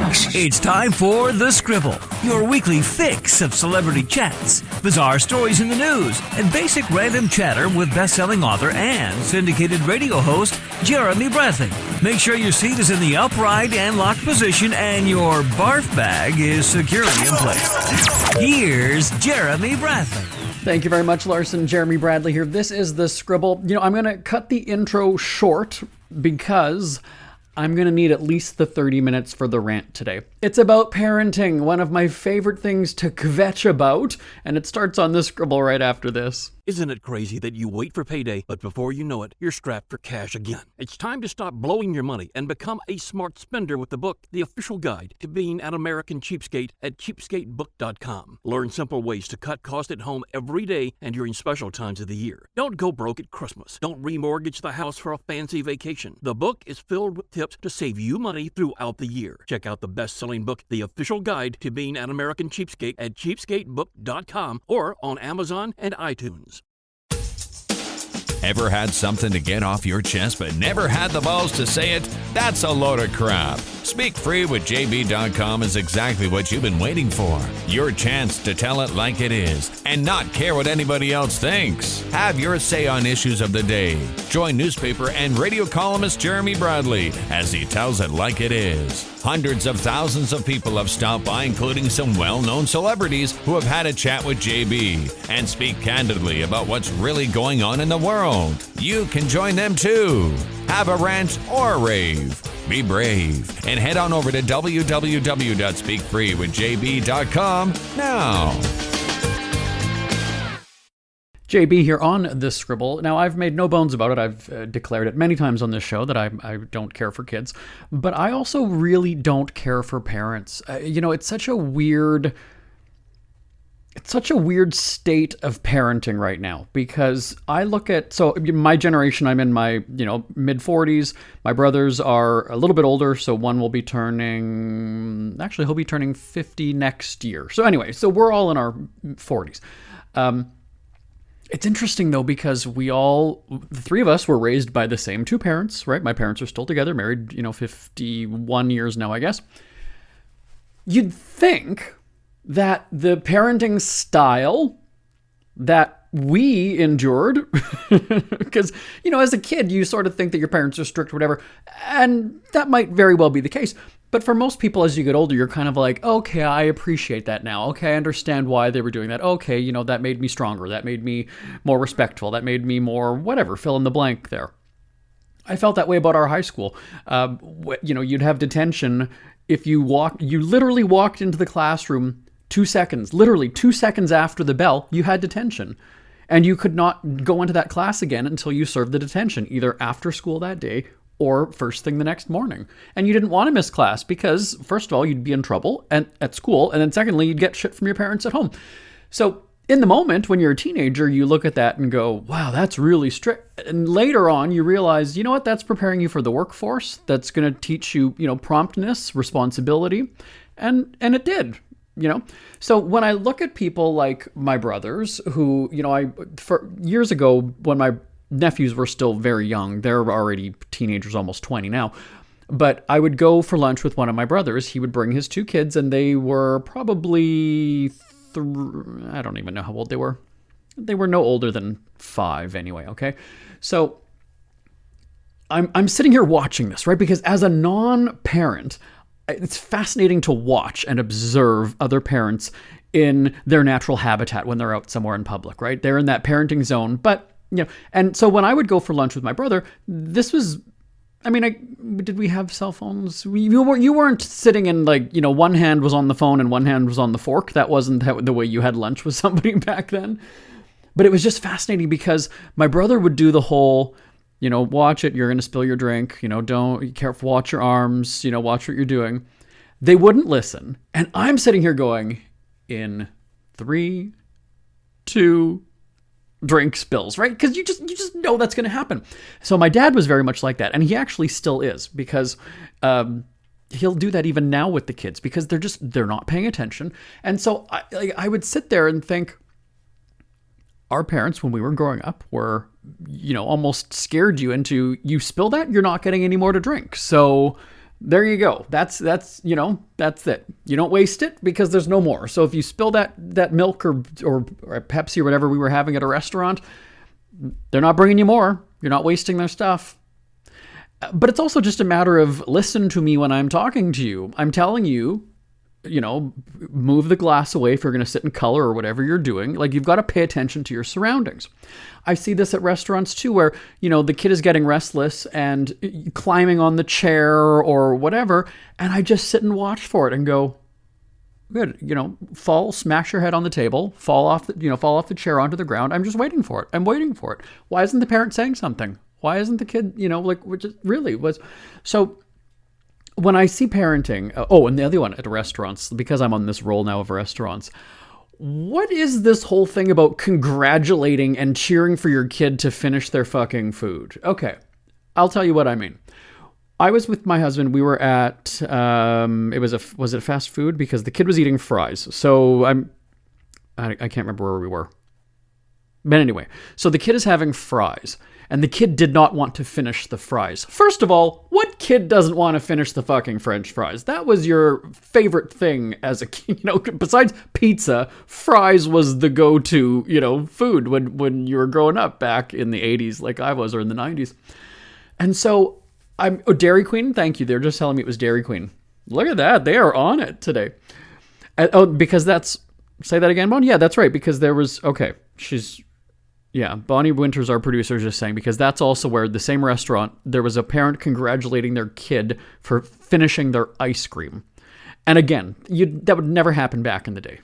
It's time for The Scribble, your weekly fix of celebrity chats, bizarre stories in the news, and basic random chatter with best-selling author and syndicated radio host Jeremy Bradley. Make sure your seat is in the upright and locked position and your barf bag is securely in place. Here's Jeremy Bradley. Thank you very much, Larson. Jeremy Bradley here. This is The Scribble. I'm going to cut the intro short because I'm going to need at least the 30 minutes for the rant today. It's about parenting, one of my favorite things to kvetch about, and it starts on The Scribble right after this. Isn't it crazy that you wait for payday, but before you know it, you're strapped for cash again? It's time to stop blowing your money and become a smart spender with the book, The Official Guide to Being an American Cheapskate at cheapskatebook.com. Learn simple ways to cut costs at home every day and during special times of the year. Don't go broke at Christmas. Don't remortgage the house for a fancy vacation. The book is filled with tips to save you money throughout the year. Check out the best-selling book, The Official Guide to Being an American Cheapskate at cheapskatebook.com or on Amazon and iTunes. Ever had something to get off your chest but never had the balls to say it? That's a load of crap. Speak Free with JB.com is exactly what you've been waiting for. Your chance to tell it like it is and not care what anybody else thinks. Have your say on issues of the day. Join newspaper and radio columnist Jeremy Bradley as he tells it like it is. Hundreds of thousands of people have stopped by, including some well-known celebrities who have had a chat with JB and speak candidly about what's really going on in the world. You can join them too. Have a rant or a rave. Be brave and head on over to www.speakfreewithjb.com now. JB here on The Scribble. Now, I've made no bones about it. I've declared it many times on this show that I don't care for kids. But I also really don't care for parents. It's such a weird state of parenting right now, because I look at, so my generation, I'm in my, mid 40s. My brothers are a little bit older. So one will be he'll be turning 50 next year. So anyway, so we're all in our 40s. It's interesting though, because the three of us were raised by the same two parents, right? My parents are still together, married, 51 years now, I guess. You'd think that the parenting style that we endured, because, as a kid, you sort of think that your parents are strict or whatever, and that might very well be the case. But for most people, as you get older, you're kind of like, okay, I appreciate that now. Okay, I understand why they were doing that. Okay, that made me stronger. That made me more respectful. That made me more whatever, fill in the blank there. I felt that way about our high school. You'd have detention if you literally walked into the classroom 2 seconds, literally 2 seconds after the bell, you had detention. And you could not go into that class again until you served the detention, either after school that day or first thing the next morning. And you didn't want to miss class because, first of all, you'd be in trouble at school, and then secondly, you'd get shit from your parents at home. So in the moment, when you're a teenager, you look at that and go, wow, that's really strict. And later on, you realize, that's preparing you for the workforce. That's going to teach you, promptness, responsibility. And it did. So when I look at people like my brothers who, for years ago, when my nephews were still very young, they're already teenagers, almost 20 now, but I would go for lunch with one of my brothers. He would bring his two kids, and they were probably, I don't even know how old they were. They were no older than 5 anyway, okay? So I'm sitting here watching this, right? Because as a non-parent, it's fascinating to watch and observe other parents in their natural habitat when they're out somewhere in public, right? They're in that parenting zone. But, and so when I would go for lunch with my brother, this was, did we have cell phones? You weren't sitting in one hand was on the phone and one hand was on the fork. That wasn't the way you had lunch with somebody back then. But it was just fascinating because my brother would do the whole, watch it, you're going to spill your drink, don't, be careful, watch your arms, watch what you're doing. They wouldn't listen. And I'm sitting here going, in 3, 2, drink spills, right? Because you just know that's going to happen. So my dad was very much like that. And he actually still is, because he'll do that even now with the kids, because they're not paying attention. And so I would sit there and think, our parents, when we were growing up, were, almost scared you into, you spill that, you're not getting any more to drink. So There you go. That's that's it. You don't waste it because there's no more. So if you spill that milk or Pepsi or whatever we were having at a restaurant, they're not bringing you more. You're not wasting their stuff. But it's also just a matter of listen to me when I'm talking to you. I'm telling you, move the glass away if you're going to sit and color or whatever you're doing. Like, you've got to pay attention to your surroundings. I see this at restaurants too, where, the kid is getting restless and climbing on the chair or whatever. And I just sit and watch for it and go, good, smash your head on the table, fall off the chair onto the ground. I'm just waiting for it. I'm waiting for it. Why isn't the parent saying something? Why isn't the kid, which is really was so. When I see parenting, and the other one at restaurants, because I'm on this roll now of restaurants, what is this whole thing about congratulating and cheering for your kid to finish their fucking food? Okay, I'll tell you what I mean. I was with my husband. We were at, was it fast food? Because the kid was eating fries. So I can't remember where we were. But anyway, so the kid is having fries. And the kid did not want to finish the fries. First of all, what kid doesn't want to finish the fucking French fries? That was your favorite thing as a kid, besides pizza, fries was the go-to, food when you were growing up back in the 80s like I was, or in the 90s. And so Dairy Queen, thank you. They're just telling me it was Dairy Queen. Look at that. They are on it today. Because say that again, Bon? Yeah, that's right. Because there was, Bonnie Winters, our producer, is just saying, because that's also where the same restaurant, there was a parent congratulating their kid for finishing their ice cream. And again, that would never happen back in the day.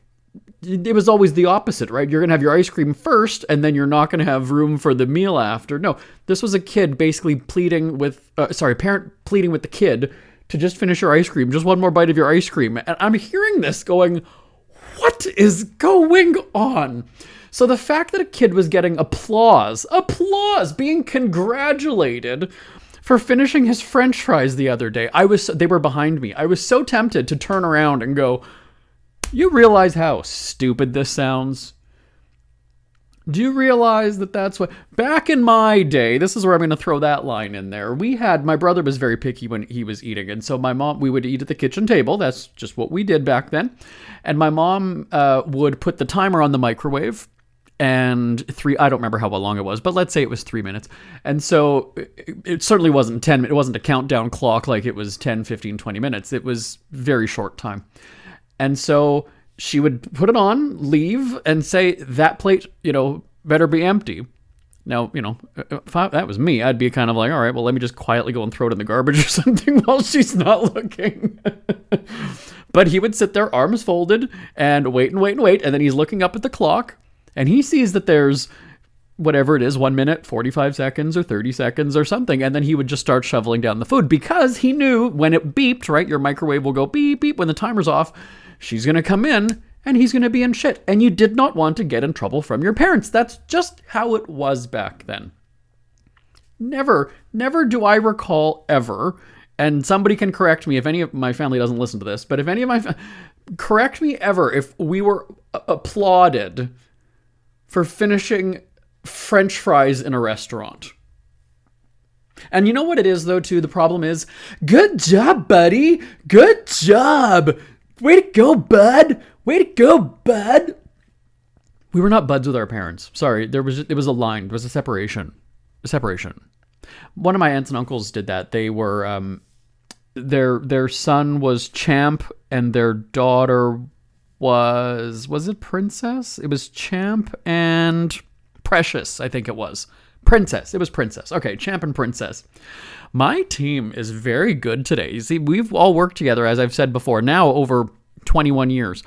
It was always the opposite, right? You're going to have your ice cream first, and then you're not going to have room for the meal after. No, this was a kid basically parent pleading with the kid to just finish your ice cream, just one more bite of your ice cream. And I'm hearing this going, what is going on? So the fact that a kid was getting applause, being congratulated for finishing his French fries the other day, they were behind me. I was so tempted to turn around and go, you realize how stupid this sounds? Do you realize that that's what, back in my day, this is where I'm going to throw that line in there. My brother was very picky when he was eating. And so my mom, we would eat at the kitchen table. That's just what we did back then. And my mom would put the timer on the microwave. And I don't remember how long it was, but let's say it was 3 minutes. And so it certainly wasn't 10 minutes. It wasn't a countdown clock like it was 10, 15, 20 minutes. It was very short time. And so she would put it on, leave, and say, that plate, better be empty. Now, if that was me, I'd be kind of like, all right, well, let me just quietly go and throw it in the garbage or something while she's not looking. But he would sit there, arms folded, and wait. And then he's looking up at the clock. And he sees that there's whatever it is, 1 minute, 45 seconds or 30 seconds or something. And then he would just start shoveling down the food because he knew when it beeped, right? Your microwave will go beep, beep. When the timer's off, she's going to come in and he's going to be in shit. And you did not want to get in trouble from your parents. That's just how it was back then. Never do I recall ever, and somebody can correct me if any of my family doesn't listen to this, but if any of my correct me ever if we were applauded for finishing French fries in a restaurant. And you know what it is, though, too? The problem is, good job, buddy. Good job. Way to go, bud. Way to go, bud. We were not buds with our parents. Sorry, it was a line. There was a separation. One of my aunts and uncles did that. They were, their son was Champ, and their daughter was it Princess? It was Champ and Precious, I think it was. Princess. It was Princess. Okay, Champ and Princess. My team is very good today. You see, we've all worked together, as I've said before, now over 21 years.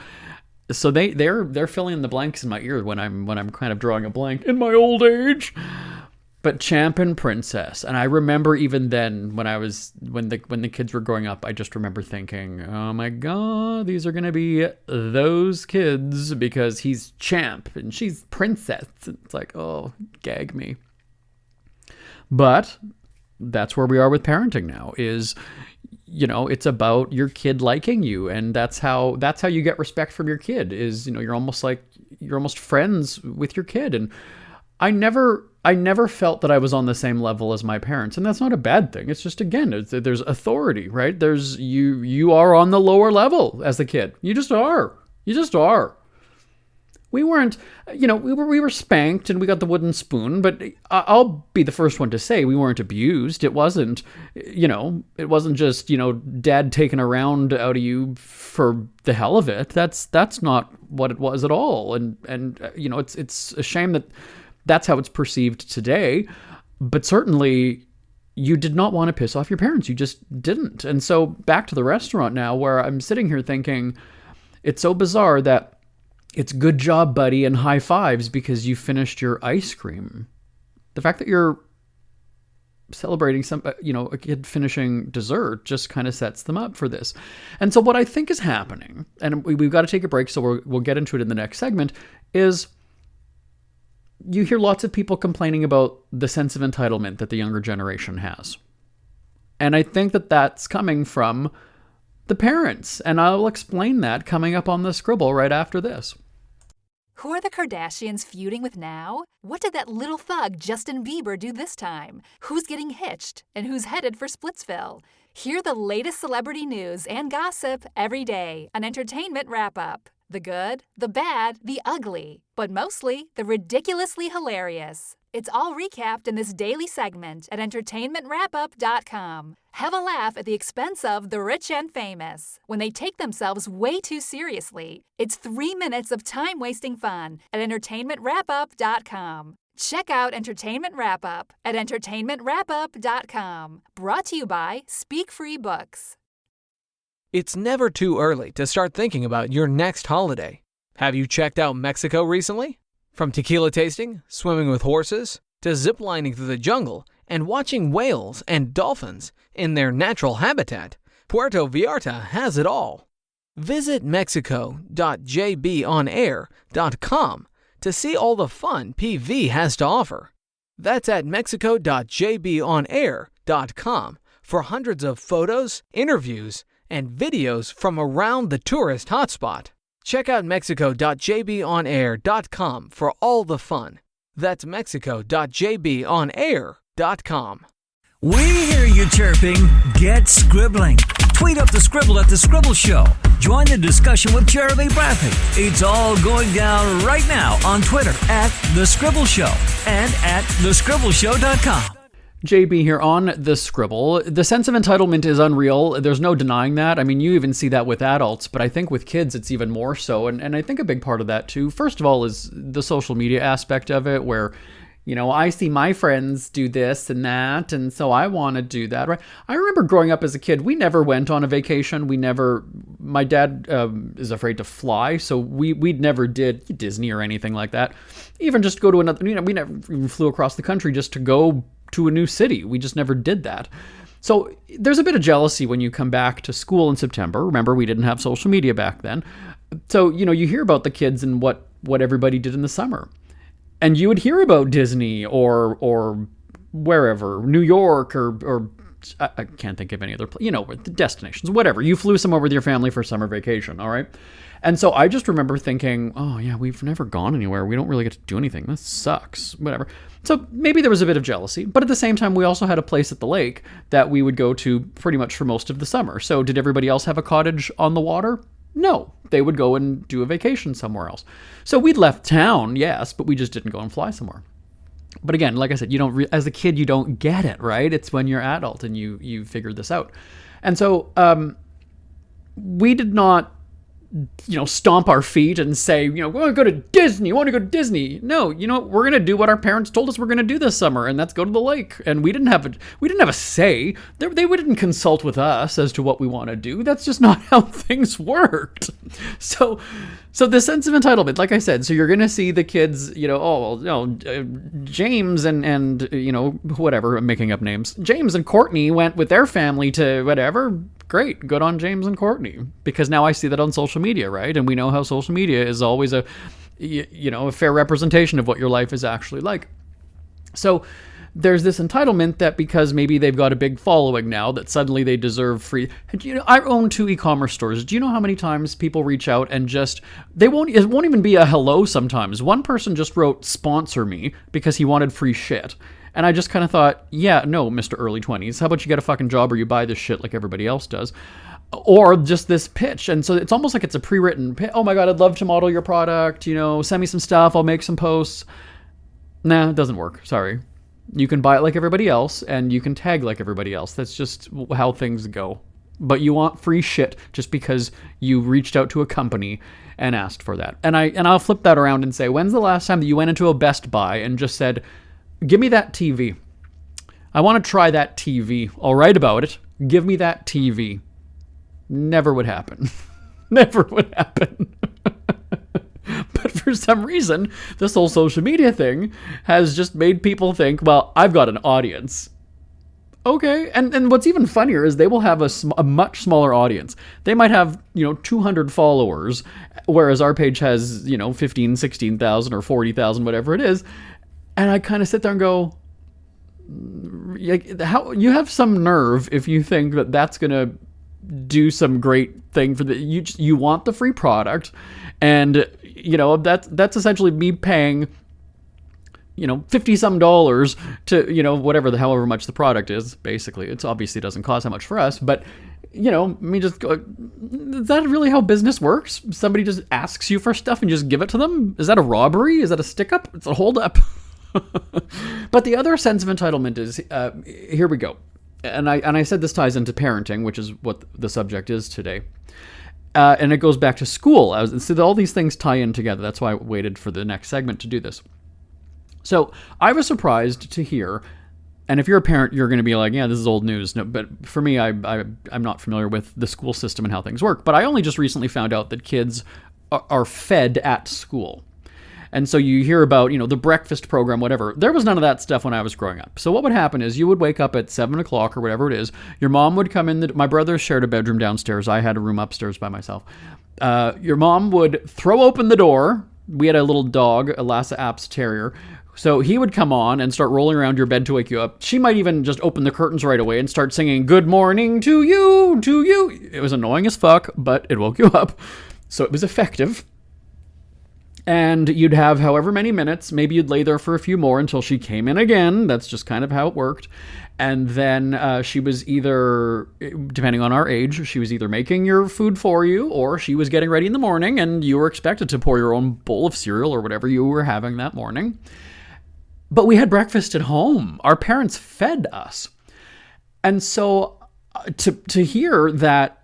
So they're filling in the blanks in my ear when I'm kind of drawing a blank in my old age. But Champ and Princess, and I remember even then when the kids were growing up, I just remember thinking, oh my God, these are going to be those kids because he's Champ and she's Princess. It's like, oh, gag me. But that's where we are with parenting now is, it's about your kid liking you. And that's how you get respect from your kid is, you're almost friends with your kid. And I never I never felt that I was on the same level as my parents, and that's not a bad thing. It's just, again, there's authority, right? There's you are on the lower level as a kid. You just are. You just are. We weren't, we were spanked and we got the wooden spoon, but I'll be the first one to say we weren't abused. It wasn't, it wasn't just, dad taking a round out of you for the hell of it. That's not what it was at all. And it's a shame that that's how it's perceived today. But certainly you did not want to piss off your parents. You just didn't. And so back to the restaurant now, where I'm sitting here thinking, it's so bizarre that it's good job, buddy, and high fives because you finished your ice cream. The fact that you're celebrating a kid finishing dessert just kind of sets them up for this. And so what I think is happening, and we've got to take a break, so we'll get into it in the next segment, is you hear lots of people complaining about the sense of entitlement that the younger generation has. And I think that that's coming from the parents. And I'll explain that coming up on the Scribble right after this. Who are the Kardashians feuding with now? What did that little thug Justin Bieber do this time? Who's getting hitched? And who's headed for Splitsville? Hear the latest celebrity news and gossip every day on Entertainment Wrap-Up. The good, the bad, the ugly, but mostly the ridiculously hilarious. It's all recapped in this daily segment at entertainmentwrapup.com. Have a laugh at the expense of the rich and famous when they take themselves way too seriously. It's 3 minutes of time-wasting fun at entertainmentwrapup.com. Check out Entertainment Wrap-Up at entertainmentwrapup.com. Brought to you by Speak Free Books. It's never too early to start thinking about your next holiday. Have you checked out Mexico recently? From tequila tasting, swimming with horses, to ziplining through the jungle and watching whales and dolphins in their natural habitat, Puerto Vallarta has it all. Visit mexico.jbonair.com to see all the fun PV has to offer. That's at mexico.jbonair.com for hundreds of photos, interviews, and videos from around the tourist hotspot. Check out mexico.jbonair.com for all the fun. That's mexico.jbonair.com. We hear you chirping. Get scribbling. Tweet up the Scribble at The Scribble Show. Join the discussion with Jeremy Bradley. It's all going down right now on Twitter at The Scribble Show and at thescribbleshow.com. JB here on The Scribble. The sense of entitlement is unreal. There's no denying that. I mean, you even see that with adults, but I think with kids it's even more so. And I think a big part of that too, first of all, is the social media aspect of it, where, I see my friends do this and that, and so I want to do that, right? I remember growing up as a kid, we never went on a vacation. My dad is afraid to fly, so we never did Disney or anything like that. Even just go to another, we never even flew across the country just to go to a new city. We just never did that. So there's a bit of jealousy when you come back to school in September. Remember, we didn't have social media back then. So, you hear about the kids and what everybody did in the summer. And you would hear about Disney or wherever, New York or I can't think of any other, the destinations, whatever. You flew somewhere with your family for summer vacation, all right? And so I just remember thinking, oh yeah, we've never gone anywhere. We don't really get to do anything. This sucks, whatever. So maybe there was a bit of jealousy, but at the same time, we also had a place at the lake that we would go to pretty much for most of the summer. So did everybody else have a cottage on the water? No, they would go and do a vacation somewhere else. So we'd left town, yes, but we just didn't go and fly somewhere. But again, like I said, as a kid, you don't get it, right? It's when you're adult and you figure this out. And so we did not, stomp our feet and say, we want to go to Disney. No, we're going to do what our parents told us we're going to do this summer, and that's go to the lake. And we didn't have a say. They didn't consult with us as to what we want to do. That's just not how things worked. So the sense of entitlement, like I said, so you're going to see the kids, James and whatever, I'm making up names. James and Courtney went with their family to whatever. Great, good on James and Courtney, because now I see that on social media, right? And we know how social media is always a fair representation of what your life is actually like. So there's this entitlement that because maybe they've got a big following now that suddenly they deserve free. I own 2 e-commerce stores. Do you know how many times people reach out and just, it won't even be a hello sometimes. One person just wrote sponsor me because he wanted free shit. And I just kind of thought, yeah, no, Mr. Early 20s, how about you get a fucking job or you buy this shit like everybody else does? Or just this pitch. And so it's almost like it's a pre-written pitch. Oh my God, I'd love to model your product. Send me some stuff. I'll make some posts. Nah, it doesn't work. Sorry. You can buy it like everybody else and you can tag like everybody else. That's just how things go. But you want free shit just because you reached out to a company and asked for that. And I'll flip that around and say, when's the last time that you went into a Best Buy and just said, give me that TV. I want to try that TV. I'll write about it. Give me that TV. Never would happen. Never would happen. But for some reason, this whole social media thing has just made people think, well, I've got an audience. Okay. And what's even funnier is they will have a much smaller audience. They might have, 200 followers, whereas our page has, 15, 16,000 or 40,000, whatever it is. And I kind of sit there and go, how you have some nerve if you think that that's going to do some great thing for you want the free product. And, that's essentially me paying, $50 some to, whatever however much the product is. Basically, it's obviously doesn't cost that much for us, but me just go, is that really how business works? Somebody just asks you for stuff and just give it to them? Is that a robbery? Is that a stick up? It's a hold up. But the other sense of entitlement is, here we go. And I said this ties into parenting, which is what the subject is today. And it goes back to school. So all these things tie in together. That's why I waited for the next segment to do this. So I was surprised to hear, and if you're a parent, you're going to be like, yeah, this is old news. No, but for me, I'm not familiar with the school system and how things work. But I only just recently found out that kids are fed at school. And so you hear about, the breakfast program, whatever. There was none of that stuff when I was growing up. So what would happen is you would wake up at 7 o'clock or whatever it is. Your mom would come in. My brothers shared a bedroom downstairs. I had a room upstairs by myself. Your mom would throw open the door. We had a little dog, a Lhasa Apps Terrier. So he would come on and start rolling around your bed to wake you up. She might even just open the curtains right away and start singing, "Good morning to you, to you." It was annoying as fuck, but it woke you up. So it was effective. And you'd have however many minutes, maybe you'd lay there for a few more until she came in again. That's just kind of how it worked. And then she was either, depending on our age, she was either making your food for you or she was getting ready in the morning and you were expected to pour your own bowl of cereal or whatever you were having that morning. But we had breakfast at home. Our parents fed us. And so to hear that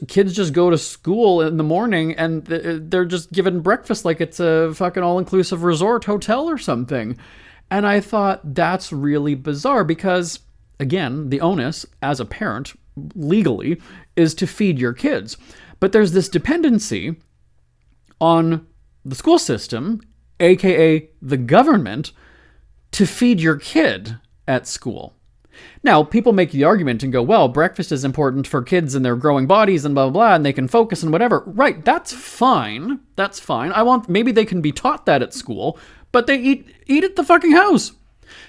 kids just go to school in the morning and they're just given breakfast like it's a fucking all-inclusive resort hotel or something. And I thought that's really bizarre because, again, the onus as a parent legally is to feed your kids. But there's this dependency on the school system, aka the government, to feed your kid at school. Now, people make the argument and go, well, breakfast is important for kids and their growing bodies and blah, blah, blah, and they can focus and whatever. Right, that's fine. That's fine. Maybe they can be taught that at school, but they eat at the fucking house.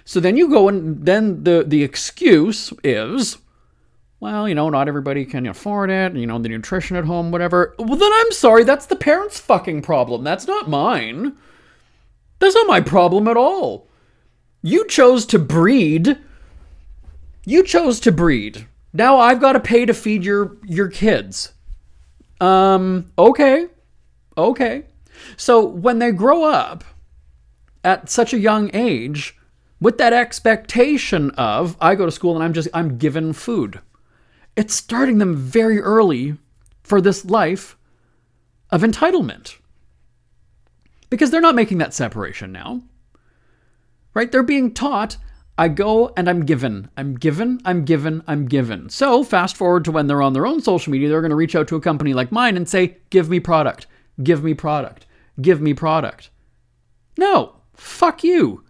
So then you go and then the excuse is, well, not everybody can afford it, the nutrition at home, whatever. Well, then I'm sorry, that's the parents' fucking problem. That's not mine. That's not my problem at all. You chose to breed. Now I've got to pay to feed your kids. Okay. So when they grow up at such a young age with that expectation of, I go to school and I'm given food. It's starting them very early for this life of entitlement. Because they're not making that separation now. Right? They're being taught, I go and I'm given. I'm given. So fast forward to when they're on their own social media, they're going to reach out to a company like mine and say, give me product. No, fuck you.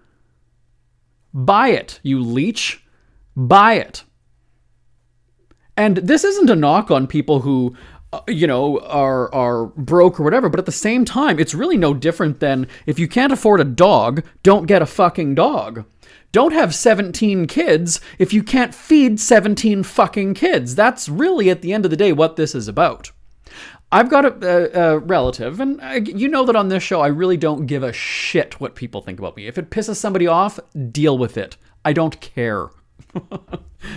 Buy it, you leech. Buy it. And this isn't a knock on people who, are broke or whatever, but at the same time, it's really no different than if you can't afford a dog, don't get a fucking dog. Don't have 17 kids if you can't feed 17 fucking kids. That's really, at the end of the day, what this is about. I've got a relative, and you know that on this show, I really don't give a shit what people think about me. If it pisses somebody off, deal with it. I don't care.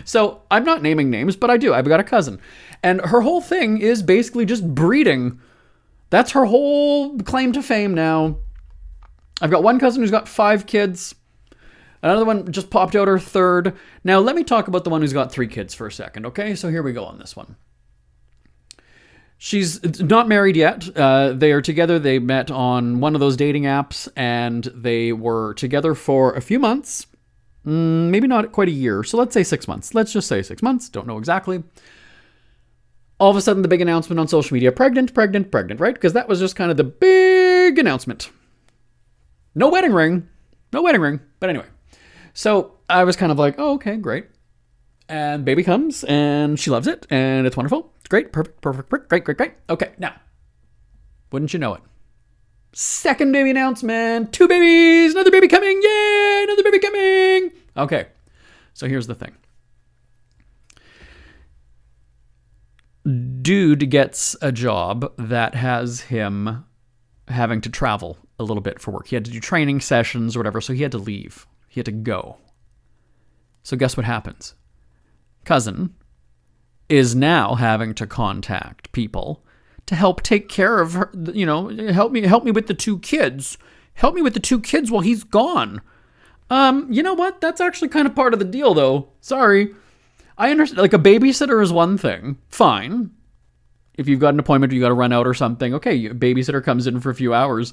So I'm not naming names, but I do. I've got a cousin, and her whole thing is basically just breeding. That's her whole claim to fame now. I've got one cousin who's got 5 kids. Another one just popped out her 3rd. Now, let me talk about the one who's got 3 kids for a second, okay? So here we go on this one. She's not married yet. They are together. They met on one of those dating apps, and they were together for a few months. Maybe not quite a year. So let's say 6 months. Let's just say 6 months. Don't know exactly. All of a sudden, the big announcement on social media, pregnant, right? Because that was just kind of the big announcement. No wedding ring. But anyway. So I was kind of like, oh, okay, great. And baby comes, and she loves it, and it's wonderful. It's great, perfect, great. Okay, now, wouldn't you know it? 2nd baby announcement, 2 babies, another baby coming, yay, another baby coming. Okay, so here's the thing. Dude gets a job that has him having to travel a little bit for work. He had to do training sessions or whatever, so he had to leave. He had to go. So guess what happens? Cousin is now having to contact people to help take care of her, help me with the 2 kids. Help me with the 2 kids while he's gone. You know what? That's actually kind of part of the deal, though. Sorry. I understand, like, a babysitter is one thing. Fine. If you've got an appointment, you got to run out or something. Okay, a babysitter comes in for a few hours.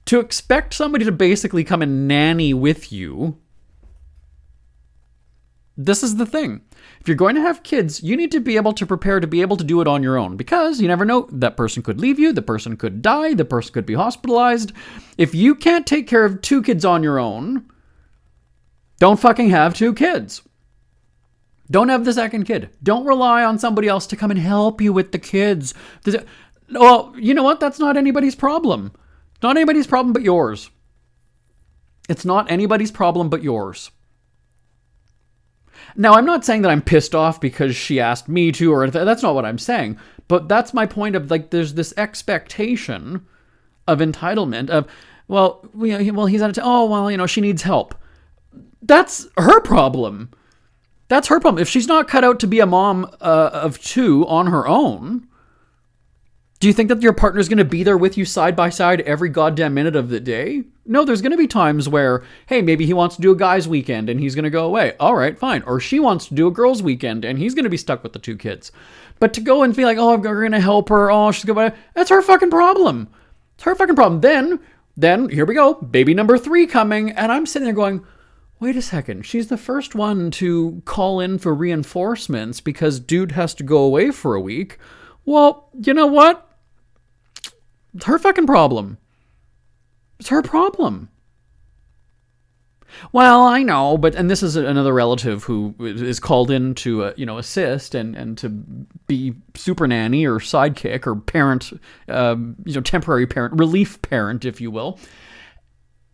To expect somebody to basically come and nanny with you, this is the thing. If you're going to have kids, you need to be able to prepare to be able to do it on your own, because you never know. That person could leave you. The person could die. The person could be hospitalized. If you can't take care of 2 kids on your own, don't fucking have 2 kids. Don't have the 2nd kid. Don't rely on somebody else to come and help you with the kids. Well, you know what? That's not anybody's problem. It's not anybody's problem but yours. It's not anybody's problem but yours. Now, I'm not saying that I'm pissed off because she asked me to, or that's not what I'm saying. But that's my point of, like, there's this expectation of entitlement of, he's out of she needs help. That's her problem. That's her problem. If she's not cut out to be a mom of 2 on her own, do you think that your partner's going to be there with you side by side every goddamn minute of the day? No, there's going to be times where, hey, maybe he wants to do a guy's weekend and he's going to go away. All right, fine. Or she wants to do a girl's weekend and he's going to be stuck with the 2 kids. But to go and be like, oh, we're going to help her. Oh, she's going to... That's her fucking problem. It's her fucking problem. Then, here we go. Baby number 3 coming. And I'm sitting there going, wait a second. She's the first one to call in for reinforcements because dude has to go away for a week. Well, you know what? It's her fucking problem. It's her problem. Well, I know, and this is another relative who is called in to, assist and to be super nanny or sidekick or parent, temporary parent, relief parent, if you will.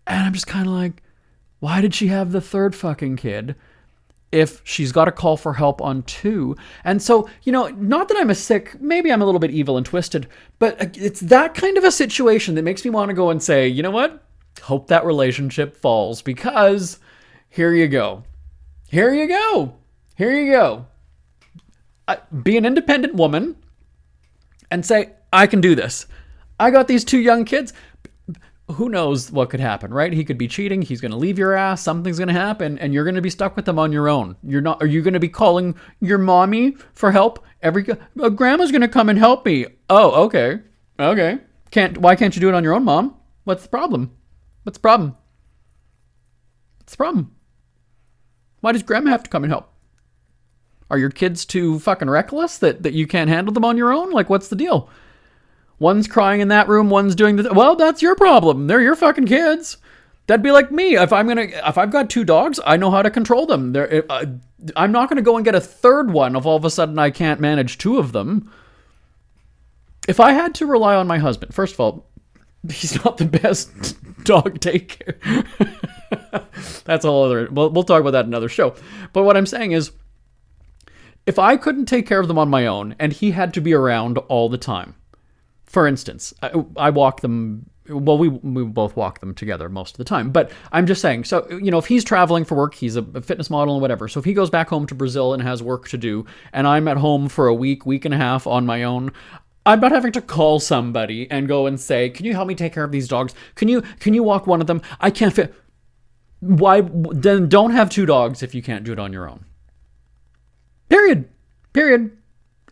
And I'm just kind of like, why did she have the 3rd fucking kid if she's got to call for help on 2? And so, not that I'm maybe I'm a little bit evil and twisted, but it's that kind of a situation that makes me want to go and say, you know what? Hope that relationship falls, because here you go. Be an independent woman and say, I can do this. I got these 2 young kids. Who knows what could happen, right? He could be cheating. He's going to leave your ass. Something's going to happen, and you're going to be stuck with them on your own. Are you going to be calling your mommy for help? Grandma's going to come and help me. Oh, okay. Why can't you do it on your own, Mom? What's the problem? Why does Grandma have to come and help? Are your kids too fucking reckless that you can't handle them on your own? Like, what's the deal? One's crying in that room, one's doing well, that's your problem. They're your fucking kids. That'd be like me. If I've got 2 dogs, I know how to control them. I'm not going to go and get a 3rd one if all of a sudden I can't manage 2 of them. If I had to rely on my husband, first of all, he's not the best dog taker. That's a whole other, we'll talk about that in another show. But what I'm saying is, if I couldn't take care of them on my own and he had to be around all the time, for instance, I walk them, well, we both walk them together most of the time, but I'm just saying, so, if he's traveling for work, he's a fitness model and whatever, so if he goes back home to Brazil and has work to do, and I'm at home for a week and a half on my own, I'm not having to call somebody and go and say, can you help me take care of these dogs? Can you walk one of them? I can't fit. Why? Then don't have 2 dogs if you can't do it on your own. Period.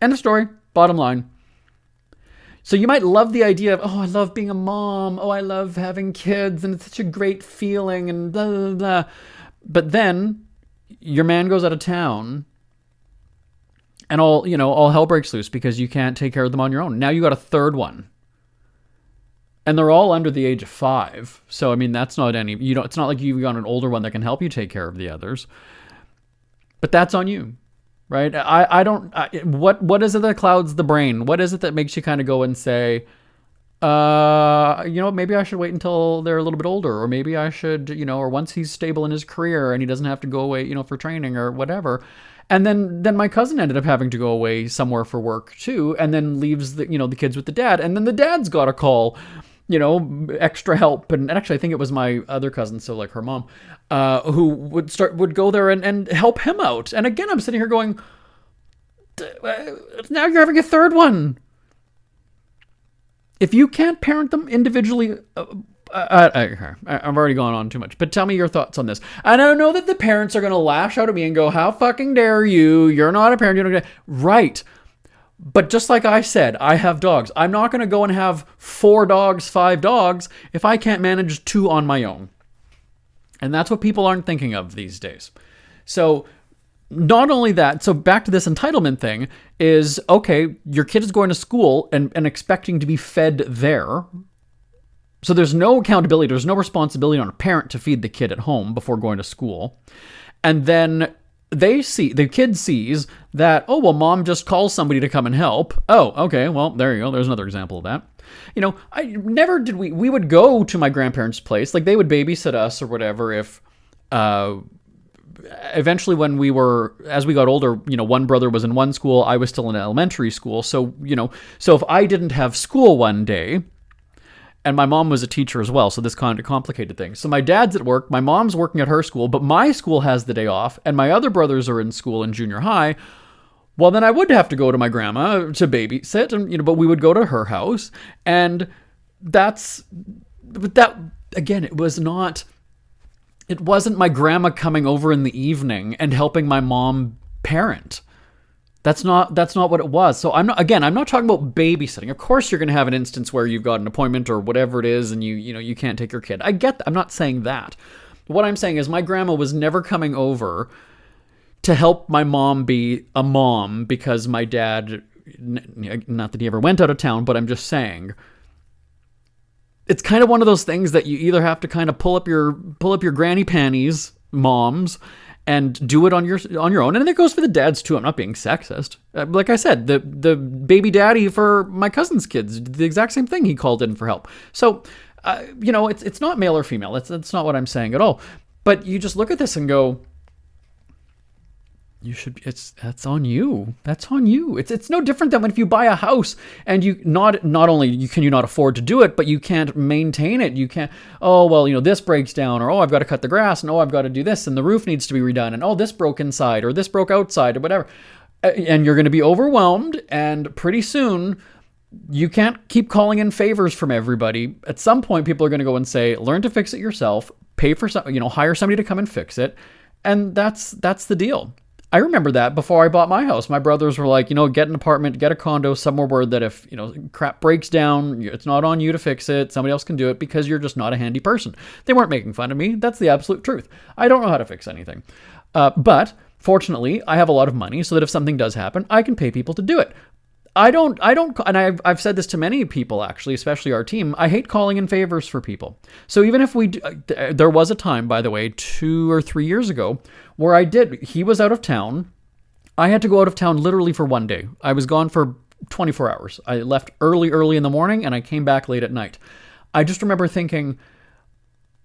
End of story. Bottom line. So you might love the idea of, oh, I love being a mom. Oh, I love having kids and it's such a great feeling and blah, blah, blah. But then your man goes out of town and all hell breaks loose because you can't take care of them on your own. Now you got a third one. And they're all under the age of 5. So, I mean, that's not it's not like you've got an older one that can help you take care of the others. But that's on you. Right? What is it that clouds the brain? What is it that makes you kind of go and say, maybe I should wait until they're a little bit older, or maybe I should, or once he's stable in his career and he doesn't have to go away, for training or whatever. And then my cousin ended up having to go away somewhere for work too, and then leaves the kids with the dad. And then the dad's got a call, extra help. And actually, I think it was my other cousin, so like her mom, who would go there and help him out. And again, I'm sitting here going, now you're having a third one. If you can't parent them individually, I've already gone on too much, but tell me your thoughts on this. And I know that the parents are going to lash out at me and go, how fucking dare you? You're not a parent. You're not right. But just like I said, I have dogs. I'm not going to go and have 4 dogs, 5 dogs if I can't manage 2 on my own. And that's what people aren't thinking of these days. So not only that, so back to this entitlement thing is, okay, your kid is going to school and expecting to be fed there. So there's no accountability, there's no responsibility on a parent to feed the kid at home before going to school. And then the kid sees that, oh, well, mom just calls somebody to come and help. Oh, okay, well, there you go. There's another example of that. We would go to my grandparents' place, like they would babysit us or whatever if, eventually as we got older, one brother was in one school, I was still in elementary school. So if I didn't have school one day, and my mom was a teacher as well, so this kind of complicated things. So my dad's at work, my mom's working at her school, but my school has the day off, and my other brothers are in school in junior high. Well, then I would have to go to my grandma to babysit, and but we would go to her house, and that again, it wasn't my grandma coming over in the evening and helping my mom parent. That's not what it was. So I'm not talking about babysitting. Of course you're going to have an instance where you've got an appointment or whatever it is and you can't take your kid. I get that. I'm not saying that. What I'm saying is my grandma was never coming over to help my mom be a mom because my dad, not that he ever went out of town, but I'm just saying it's kind of one of those things that you either have to kind of pull up your granny panties, moms, and do it on your own. And it goes for the dads too. I'm not being sexist. Like I said, the baby daddy for my cousin's kids did the exact same thing. He called in for help. So, it's not male or female. That's not what I'm saying at all. But you just look at this and go, that's on you. That's on you. It's no different than when if you buy a house and you not only can you not afford to do it, but you can't maintain it. You can't, this breaks down, or I've got to cut the grass, and I've got to do this, and the roof needs to be redone, and this broke inside, or this broke outside, or whatever. And you're going to be overwhelmed, and pretty soon you can't keep calling in favors from everybody. At some point, people are going to go and say, learn to fix it yourself, pay for hire somebody to come and fix it. And that's the deal. I remember that before I bought my house. My brothers were like, get an apartment, get a condo somewhere where that if, crap breaks down, it's not on you to fix it. Somebody else can do it because you're just not a handy person. They weren't making fun of me. That's the absolute truth. I don't know how to fix anything. But fortunately, I have a lot of money so that if something does happen, I can pay people to do it. I don't, and I've said this to many people actually, especially our team. I hate calling in favors for people. So even if there was a time, by the way, 2 or 3 years ago, where he was out of town. I had to go out of town literally for one day. I was gone for 24 hours. I left early in the morning and I came back late at night. I just remember thinking,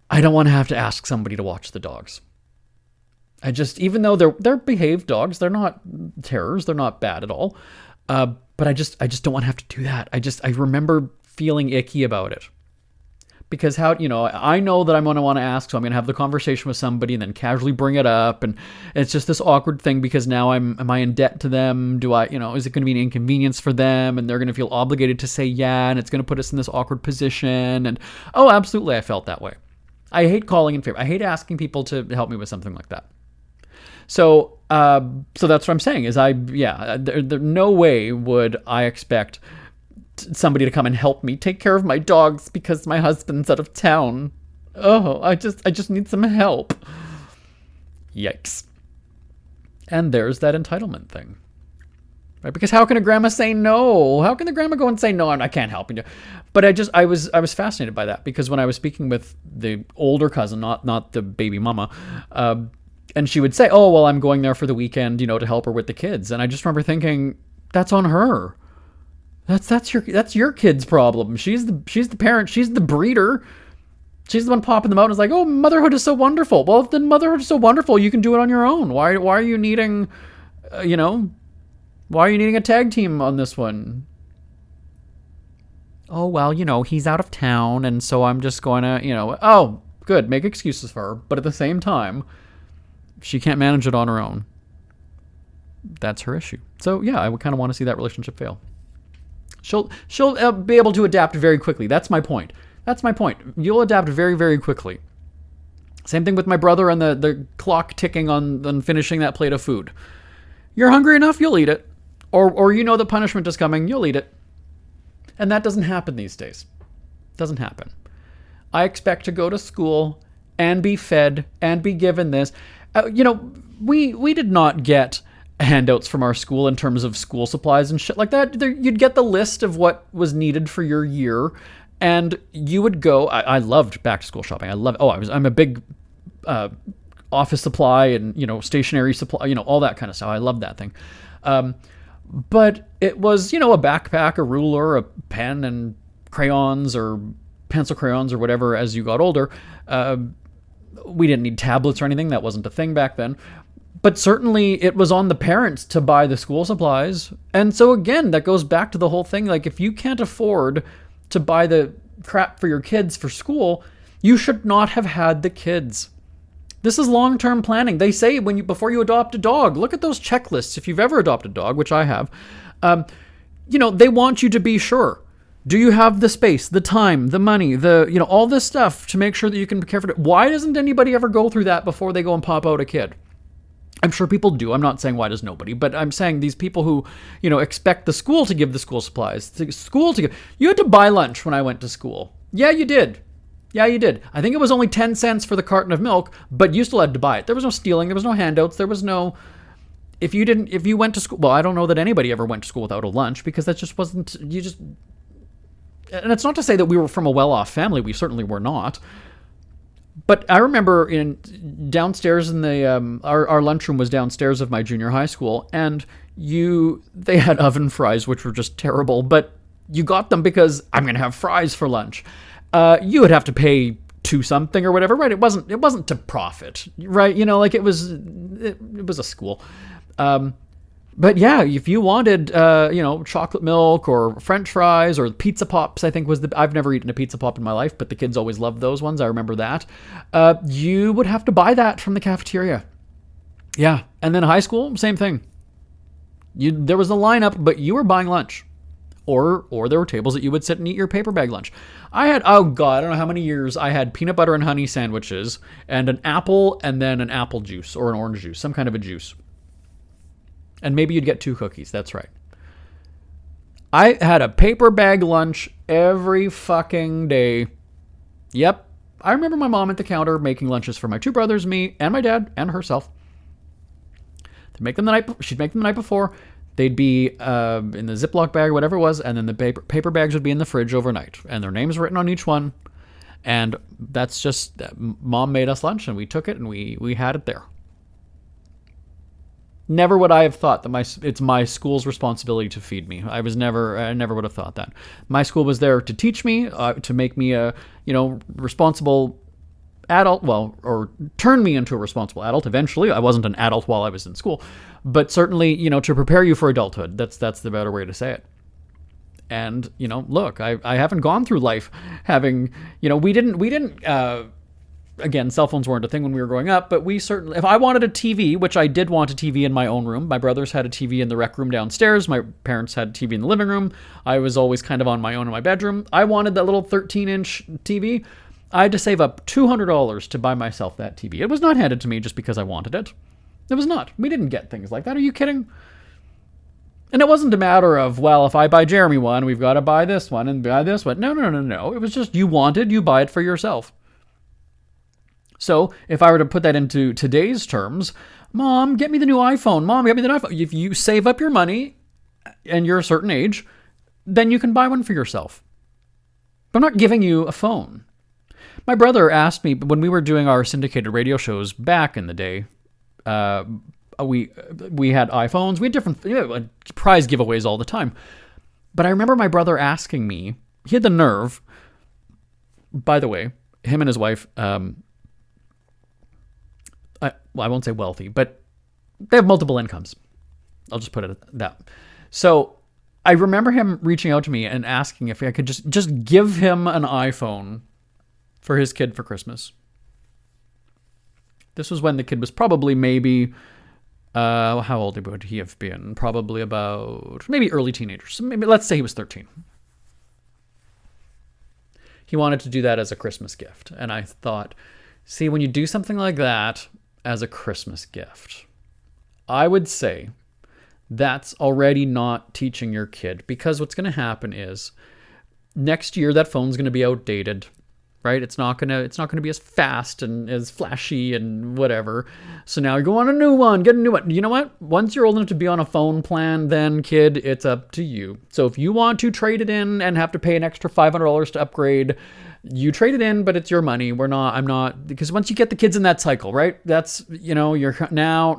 I don't want to have to ask somebody to watch the dogs. Even though they're behaved dogs, they're not terrors, they're not bad at all. But I just don't want to have to do that. I remember feeling icky about it. Because I know that I'm going to want to ask, so I'm going to have the conversation with somebody and then casually bring it up. And it's just this awkward thing because now am I in debt to them? Is it going to be an inconvenience for them? And they're going to feel obligated to say yeah, and it's going to put us in this awkward position. And absolutely, I felt that way. I hate calling in favor. I hate asking people to help me with something like that. So that's what I'm saying is there no way would I expect somebody to come and help me take care of my dogs because my husband's out of town. I just need some help. Yikes. And there's that entitlement thing. Right? Because how can a grandma say no? How can the grandma go and say no, I can't help you? But I was fascinated by that because when I was speaking with the older cousin, not the baby mama, and she would say, I'm going there for the weekend, to help her with the kids. And I just remember thinking, that's on her. That's your kid's problem. She's the parent. She's the breeder. She's the one popping them out and is like, motherhood is so wonderful. Well, if the motherhood is so wonderful, you can do it on your own. Why are you needing, why are you needing a tag team on this one? He's out of town, and so I'm just going to, good, make excuses for her. But at the same time, she can't manage it on her own. That's her issue. So yeah, I would kind of want to see that relationship fail. She'll be able to adapt very quickly. That's my point. You'll adapt very, very quickly. Same thing with my brother and the clock ticking on finishing that plate of food. You're hungry enough, you'll eat it. Or the punishment is coming, you'll eat it. And that doesn't happen these days. Doesn't happen. I expect to go to school and be fed and be given this. We did not get handouts from our school in terms of school supplies and shit like that. You'd get the list of what was needed for your year, and you would go. I loved back to school shopping. I'm a big office supply and stationery supply, all that kind of stuff. I loved that thing. But it was a backpack, a ruler, a pen, and crayons or pencil crayons or whatever as you got older. We didn't need tablets or anything. That wasn't a thing back then. But certainly it was on the parents to buy the school supplies. And so again, that goes back to the whole thing. Like if you can't afford to buy the crap for your kids for school, you should not have had the kids. This is long-term planning. They say before you adopt a dog, look at those checklists. If you've ever adopted a dog, which I have, they want you to be sure. Do you have the space, the time, the money, all this stuff to make sure that you can care for it? Why doesn't anybody ever go through that before they go and pop out a kid? I'm sure people do. I'm not saying why does nobody, but I'm saying these people who, expect the school to give the school supplies, you had to buy lunch when I went to school. Yeah, you did. I think it was only 10 cents for the carton of milk, but you still had to buy it. There was no stealing. There was no handouts. There was no, if you went to school, well, I don't know that anybody ever went to school without a lunch because that just wasn't, and it's not to say that we were from a well-off family. We certainly were not. But I remember downstairs in the our lunchroom was downstairs of my junior high school, and they had oven fries, which were just terrible. But you got them because I'm going to have fries for lunch. You would have to pay to something or whatever, right? It wasn't to profit, right? It was a school. But yeah, if you wanted, chocolate milk or French fries or pizza pops, I think I've never eaten a pizza pop in my life, but the kids always loved those ones. I remember that. You would have to buy that from the cafeteria. Yeah. And then high school, same thing. There was a lineup, but you were buying lunch. Or there were tables that you would sit and eat your paper bag lunch. I had, I don't know how many years, I had peanut butter and honey sandwiches and an apple and then an apple juice or an orange juice, some kind of a juice. And maybe you'd get 2 cookies. That's right. I had a paper bag lunch every fucking day. Yep. I remember my mom at the counter making lunches for my 2 brothers, me, and my dad, and herself. She'd make them the night before. They'd be in the Ziploc bag or whatever it was, and then the paper bags would be in the fridge overnight. And their names written on each one. And that's just, Mom made us lunch, and we took it, and we had it there. Never would I have thought that it's my school's responsibility to feed me. I never would have thought that. My school was there to teach me, to make me a, responsible adult, or turn me into a responsible adult eventually. I wasn't an adult while I was in school, but certainly, to prepare you for adulthood. That's the better way to say it. And, look, I haven't gone through life having, we didn't, again, cell phones weren't a thing when we were growing up, but we certainly, if I wanted a TV, which I did want a TV in my own room, my brothers had a TV in the rec room downstairs, my parents had a TV in the living room, I was always kind of on my own in my bedroom. I wanted that little 13-inch TV. I had to save up $200 to buy myself that TV. It was not handed to me just because I wanted it. It was not. We didn't get things like that. Are you kidding? And it wasn't a matter of, well, if I buy Jeremy one, we've got to buy this one and buy this one. No. It was just you buy it for yourself. So if I were to put that into today's terms, Mom, get me the new iPhone. Mom, get me the new iPhone. If you save up your money and you're a certain age, then you can buy one for yourself. But I'm not giving you a phone. My brother asked me when we were doing our syndicated radio shows back in the day, we had iPhones. We had different prize giveaways all the time. But I remember my brother asking me, he had the nerve, by the way, him and his wife, I won't say wealthy, but they have multiple incomes. I'll just put it at that. So I remember him reaching out to me and asking if I could just give him an iPhone for his kid for Christmas. This was when the kid was probably maybe, how old would he have been? Probably about, maybe early teenager. So maybe, let's say he was 13. He wanted to do that as a Christmas gift. And I thought, see, when you do something like that as a Christmas gift, I would say that's already not teaching your kid, because what's going to happen is next year that phone's going to be outdated, right? It's not going to be as fast and as flashy and whatever. So now you go on a new one, get a new one. You know what? Once you're old enough to be on a phone plan, then kid, it's up to you. So if you want to trade it in and have to pay an extra $500 to upgrade, you trade it in, but it's your money. I'm not, because once you get the kids in that cycle, right? That's, you're now.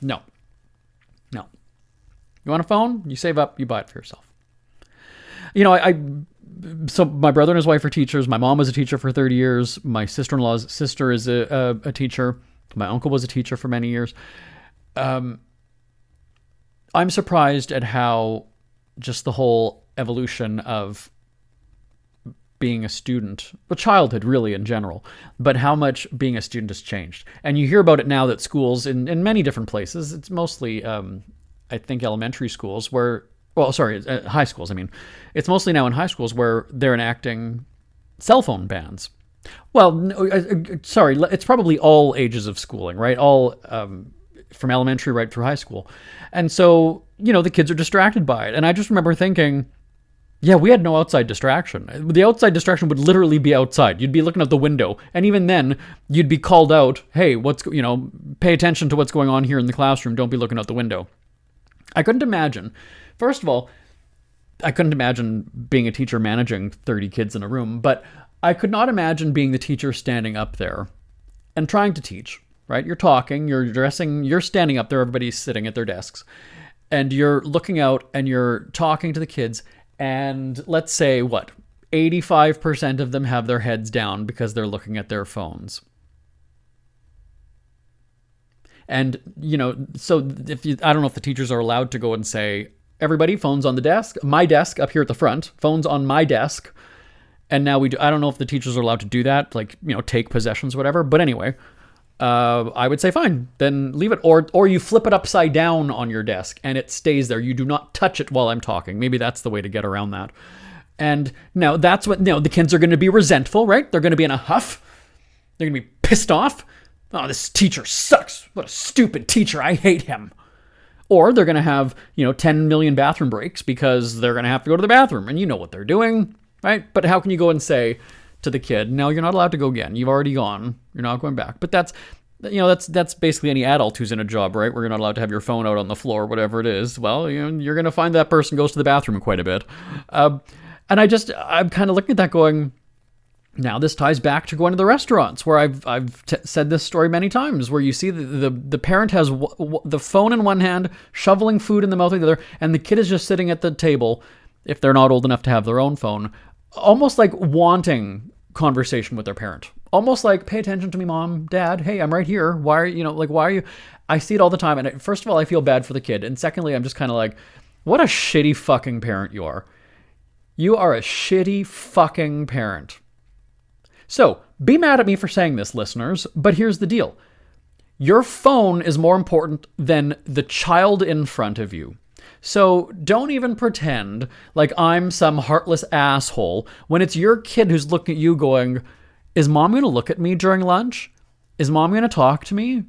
No. You want a phone? You save up, you buy it for yourself. So my brother and his wife are teachers. My mom was a teacher for 30 years. My sister-in-law's sister is a teacher. My uncle was a teacher for many years. I'm surprised at how just the whole evolution of being a student, well, childhood really in general, but how much being a student has changed. And you hear about it now that schools in many different places, it's mostly, I think, elementary schools high schools. I mean, it's mostly now in high schools where they're enacting cell phone bans. Well, it's probably all ages of schooling, right? All from elementary right through high school. And so, the kids are distracted by it. And I just remember thinking, yeah, we had no outside distraction. The outside distraction would literally be outside. You'd be looking out the window. And even then, you'd be called out, hey, pay attention to what's going on here in the classroom. Don't be looking out the window. I couldn't imagine. First of all, I couldn't imagine being a teacher managing 30 kids in a room, but I could not imagine being the teacher standing up there and trying to teach, right? You're talking, you're dressing, you're standing up there, everybody's sitting at their desks, and you're looking out and you're talking to the kids, and let's say, 85% of them have their heads down because they're looking at their phones. And, so I don't know if the teachers are allowed to go and say, everybody, phones on the desk, my desk up here at the front, phones on my desk. And now I don't know if the teachers are allowed to do that, take possessions, whatever. But anyway, I would say, fine, then leave it. Or you flip it upside down on your desk and it stays there. You do not touch it while I'm talking. Maybe that's the way to get around that. And now that's what, the kids are going to be resentful, right? They're going to be in a huff. They're going to be pissed off. Oh, this teacher sucks. What a stupid teacher. I hate him. Or they're going to have, 10 million bathroom breaks because they're going to have to go to the bathroom. And you know what they're doing, right? But how can you go and say to the kid, no, you're not allowed to go again. You've already gone. You're not going back. But that's basically any adult who's in a job, right? Where you're not allowed to have your phone out on the floor, whatever it is. Well, you're going to find that person goes to the bathroom quite a bit. And I'm kind of looking at that going, Now, this ties back to going to the restaurants where I've said this story many times, where you see the parent has the phone in one hand, shoveling food in the mouth of the other, and the kid is just sitting at the table, if they're not old enough to have their own phone, almost like wanting conversation with their parent. Almost like, pay attention to me, mom, dad. Hey, I'm right here. Why are you? I see it all the time. And first of all, I feel bad for the kid. And secondly, I'm just kind of like, what a shitty fucking parent you are. You are a shitty fucking parent. So, be mad at me for saying this, listeners, but here's the deal. Your phone is more important than the child in front of you. So don't even pretend like I'm some heartless asshole when it's your kid who's looking at you going, is mom going to look at me during lunch? Is mom going to talk to me?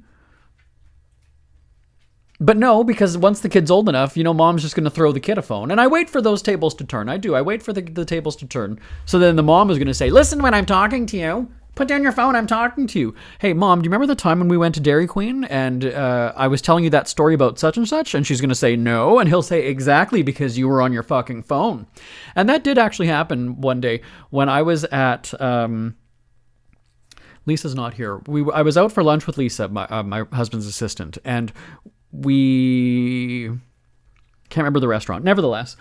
But no, because once the kid's old enough, mom's just going to throw the kid a phone. And I wait for those tables to turn. I do. I wait for the tables to turn. So then the mom is going to say, listen when I'm talking to you. Put down your phone. I'm talking to you. Hey, mom, do you remember the time when we went to Dairy Queen and I was telling you that story about such and such? And she's going to say no. And he'll say, exactly, because you were on your fucking phone. And that did actually happen one day when I was at... Lisa's not here. I was out for lunch with Lisa, my husband's assistant, and we can't remember the restaurant. Nevertheless,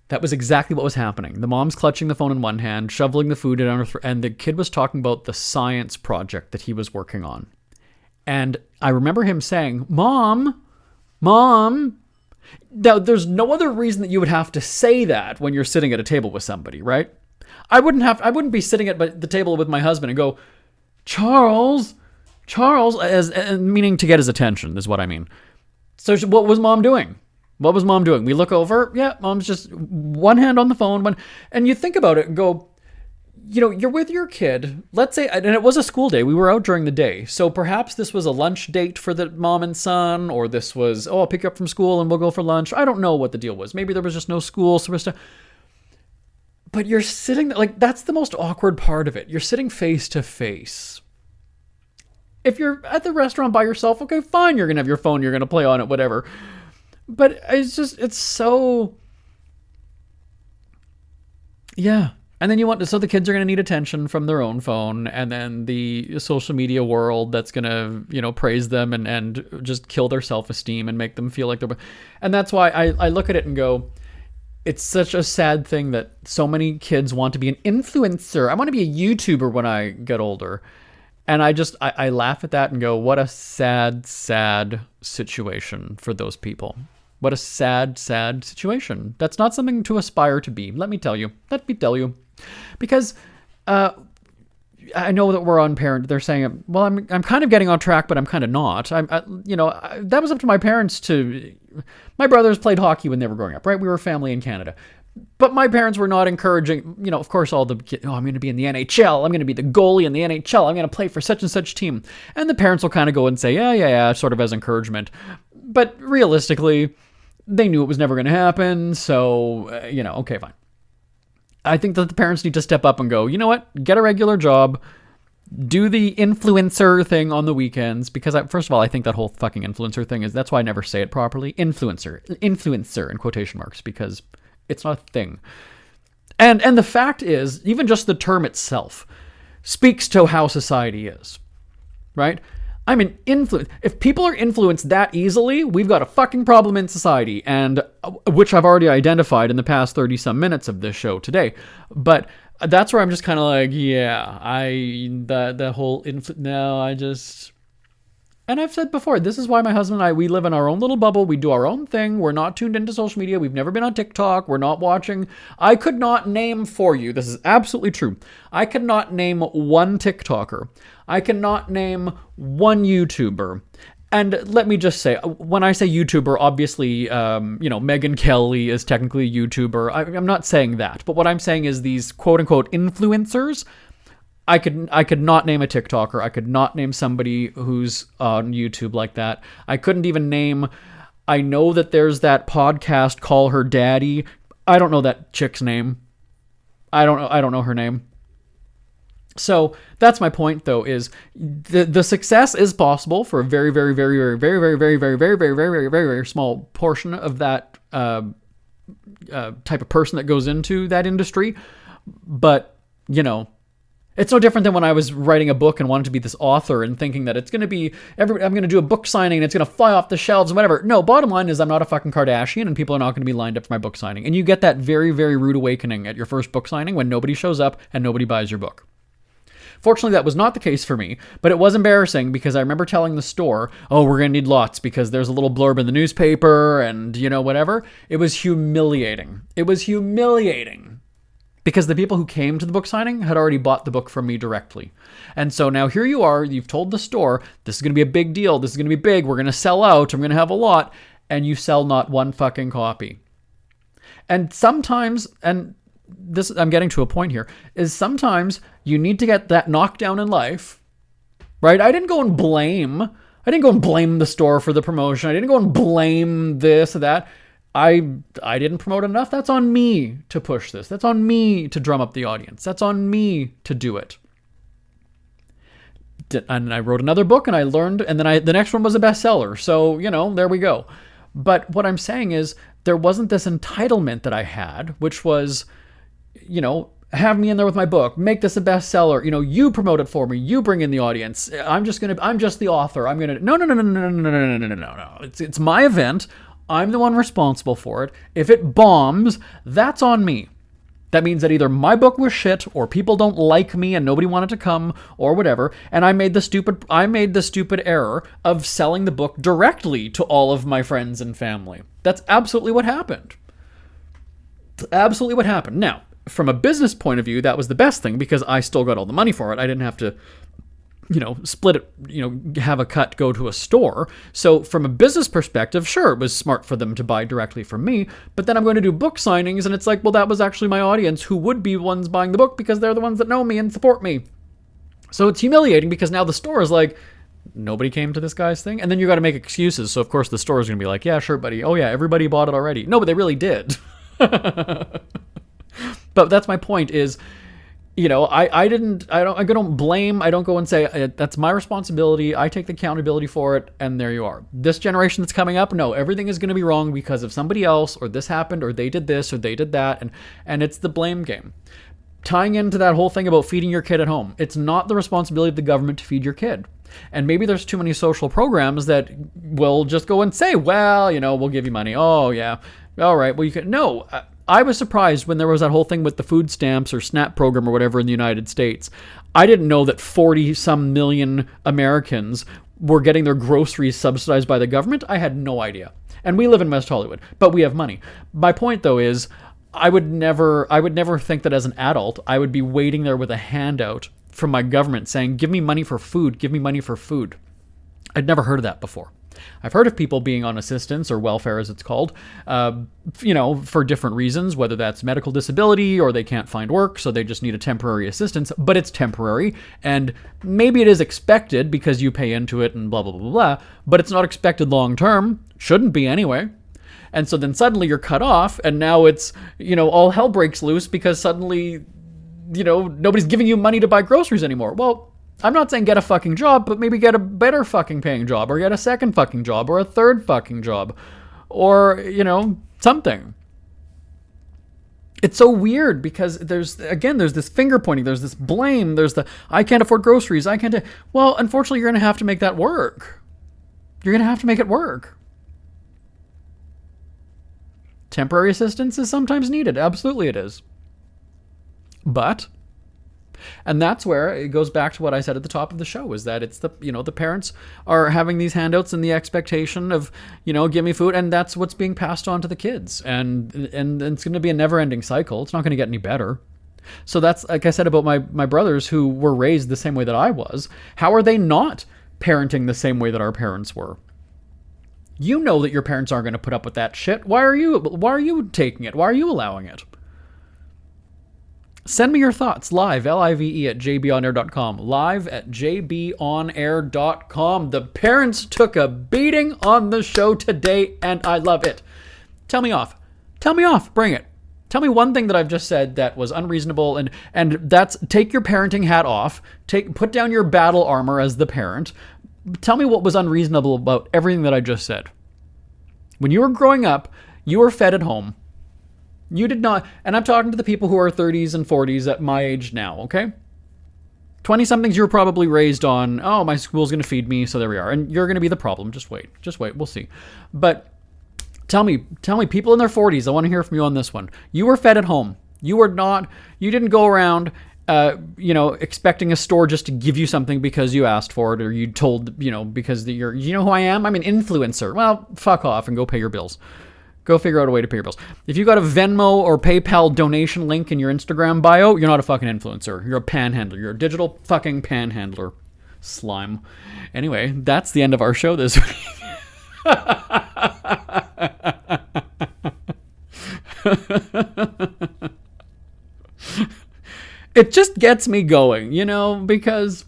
that was exactly what was happening. The mom's clutching the phone in one hand, shoveling the food down her throat, and the kid was talking about the science project that he was working on. And I remember him saying, Mom. Now, there's no other reason that you would have to say that when you're sitting at a table with somebody, right? I wouldn't be sitting at the table with my husband and go, Charles, as meaning to get his attention is what I mean. So what was mom doing? We look over. Yeah, mom's just one hand on the phone. And you think about it and go, you're with your kid. Let's say, and it was a school day. We were out during the day. So perhaps this was a lunch date for the mom and son, or this was, I'll pick you up from school and we'll go for lunch. I don't know what the deal was. Maybe there was just no school. But you're sitting, that's the most awkward part of it. You're sitting face to face. If you're at the restaurant by yourself, okay, fine, you're going to have your phone, you're going to play on it, whatever. But it's so... Yeah. And then so the kids are going to need attention from their own phone, and then the social media world that's going to, praise them and just kill their self-esteem and make them feel like they're... And that's why I look at it and go... It's such a sad thing that so many kids want to be an influencer. I want to be a YouTuber when I get older. And I laugh at that and go, what a sad, sad situation for those people. What a sad, sad situation. That's not something to aspire to be. Let me tell you. Because I know that we're on parent. They're saying, well, I'm kind of getting on track, but I'm kind of not. That was up to my parents to... My brothers played hockey when they were growing up, right? We were a family in Canada. But my parents were not encouraging, of course, all the kids, I'm going to be in the NHL. I'm going to be the goalie in the NHL. I'm going to play for such and such team. And the parents will kind of go and say, yeah, sort of as encouragement. But realistically, they knew it was never going to happen. So, okay, fine. I think that the parents need to step up and go, you know what? Get a regular job. Do the influencer thing on the weekends, because first of all, I think that whole fucking influencer thing that's why I never say it properly. Influencer in quotation marks, because it's not a thing. And the fact is, even just the term itself speaks to how society is, right? I'm an influence. If people are influenced that easily, we've got a fucking problem in society, and which I've already identified in the past 30 some minutes of this show today. But that's where I'm just kind of like, and I've said before, this is why my husband and I, we live in our own little bubble. We do our own thing. We're not tuned into social media. We've never been on TikTok. We're not watching. I could not name for you, this is absolutely true, I could not name one TikToker. I cannot name one YouTuber. And let me just say, when I say YouTuber, obviously, Megyn Kelly is technically a YouTuber. I'm not saying that. But what I'm saying is these quote-unquote influencers, I could not name a TikToker. I could not name somebody who's on YouTube like that. I couldn't even name... I know that there's that podcast, Call Her Daddy. I don't know that chick's name. I don't know her name. So that's my point, though, is the success is possible for a very, very, very, very, very, very, very, very, very, very, very, very, very, very small portion of that type of person that goes into that industry. But, It's no different than when I was writing a book and wanted to be this author and thinking that it's going to be, I'm going to do a book signing and it's going to fly off the shelves and whatever. No, bottom line is I'm not a fucking Kardashian and people are not going to be lined up for my book signing. And you get that very, very rude awakening at your first book signing when nobody shows up and nobody buys your book. Fortunately, that was not the case for me, but it was embarrassing because I remember telling the store, oh, we're going to need lots because there's a little blurb in the newspaper and, whatever. It was humiliating. Because the people who came to the book signing had already bought the book from me directly. And so now here you are, you've told the store, this is going to be a big deal, this is going to be big, we're going to sell out, I'm going to have a lot, and you sell not one fucking copy. And sometimes, and this I'm getting to a point here, is sometimes you need to get that knockdown in life, right? I didn't go and blame the store for the promotion, I didn't go and blame this or that. I didn't promote enough. That's on me to push this. That's on me to drum up the audience. That's on me to do it. And I wrote another book and I learned, and then the next one was a bestseller. So, there we go. But what I'm saying is there wasn't this entitlement that I had, which was, have me in there with my book, make this a bestseller. You promote it for me. You bring in the audience. I'm just the author. No. It's my event. I'm the one responsible for it. If it bombs, that's on me. That means that either my book was shit or people don't like me and nobody wanted to come or whatever. And I made the stupid error of selling the book directly to all of my friends and family. That's absolutely what happened. Now, from a business point of view, that was the best thing because I still got all the money for it. I didn't have to split it, have a cut go to a store. So from a business perspective, sure, it was smart for them to buy directly from me. But then I'm going to do book signings and it's like, well, that was actually my audience who would be ones buying the book because they're the ones that know me and support me. So it's humiliating because now the store is like, nobody came to this guy's thing. And then you got to make excuses. So of course the store is going to be like, yeah, sure, buddy. Oh yeah, everybody bought it already. No, but they really did. But that's my point is, I don't blame, I don't go and say, that's my responsibility, I take the accountability for it, and there you are. This generation that's coming up, no, everything is going to be wrong because of somebody else, or this happened, or they did this, or they did that, and it's the blame game. Tying into that whole thing about feeding your kid at home, it's not the responsibility of the government to feed your kid. And maybe there's too many social programs that will just go and say, well, we'll give you money. Oh, yeah. All right. Well, you can. No, I was surprised when there was that whole thing with the food stamps or SNAP program or whatever in the United States. I didn't know that 40-some million Americans were getting their groceries subsidized by the government. I had no idea. And we live in West Hollywood, but we have money. My point, though, is I would never think that as an adult, I would be waiting there with a handout from my government saying, give me money for food, give me money for food. I'd never heard of that before. I've heard of people being on assistance or welfare, as it's called, for different reasons, whether that's medical disability or they can't find work, so they just need a temporary assistance, but it's temporary, and maybe it is expected because you pay into it and blah, blah, blah, blah, but it's not expected long term. Shouldn't be anyway. And so then suddenly you're cut off, and now it's, all hell breaks loose because suddenly, nobody's giving you money to buy groceries anymore. Well, I'm not saying get a fucking job, but maybe get a better fucking paying job, or get a second fucking job, or a third fucking job, or, something. It's so weird because there's this finger pointing, there's this blame, there's the, I can't afford groceries, I can't, well, unfortunately, you're going to have to make that work. You're going to have to make it work. Temporary assistance is sometimes needed. Absolutely it is. But... and that's where it goes back to what I said at the top of the show, is that it's the parents are having these handouts and the expectation of, give me food, and that's what's being passed on to the kids. And it's going to be a never-ending cycle. It's not going to get any better. So that's, like I said about my brothers who were raised the same way that I was. How are they not parenting the same way that our parents were? You know that your parents aren't going to put up with that shit. Why are you taking it? Why are you allowing it? Send me your thoughts live, live at jbonair.com, live at jbonair.com. The parents took a beating on the show today, and I love it. Tell me off. Bring it. Tell me one thing that I've just said that was unreasonable, and that's take your parenting hat off, put down your battle armor as the parent. Tell me what was unreasonable about everything that I just said. When you were growing up, you were fed at home. You did not, and I'm talking to the people who are 30s and 40s at my age now, okay? 20-somethings, you're probably raised on, oh, my school's going to feed me, so there we are. And you're going to be the problem. Just wait, we'll see. But tell me, people in their 40s, I want to hear from you on this one. You were fed at home. You didn't go around, expecting a store just to give you something because you asked for it, or you told, because you know who I am? I'm an influencer. Well, fuck off and go pay your bills. Go figure out a way to pay your bills. If you got a Venmo or PayPal donation link in your Instagram bio, you're not a fucking influencer. You're a panhandler. You're a digital fucking panhandler. Slime. Anyway, that's the end of our show this week. It just gets me going, because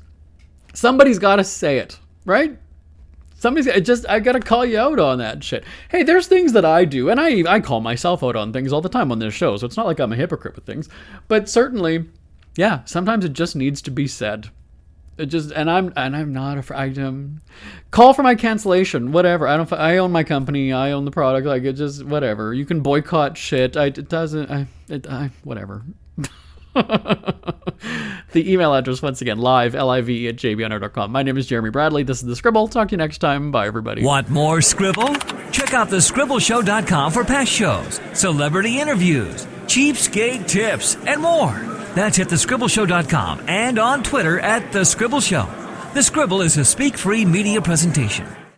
somebody's got to say it, right? I gotta call you out on that shit. Hey, there's things that I do, and I call myself out on things all the time on this show, so it's not like I'm a hypocrite with things. But certainly, yeah, sometimes it just needs to be said. I'm not afraid. Call for my cancellation, whatever. I own my company. I own the product. Like, it just, whatever. You can boycott shit. Whatever. The email address, once again, live@jbunner.com. My name is Jeremy Bradley. This is The Scribble. Talk to you next time. Bye, everybody. Want more Scribble? Check out thescribbleshow.com for past shows, celebrity interviews, cheapskate tips, and more. That's at thescribbleshow.com and on Twitter @thescribbleshow. The Scribble is a speak-free media presentation.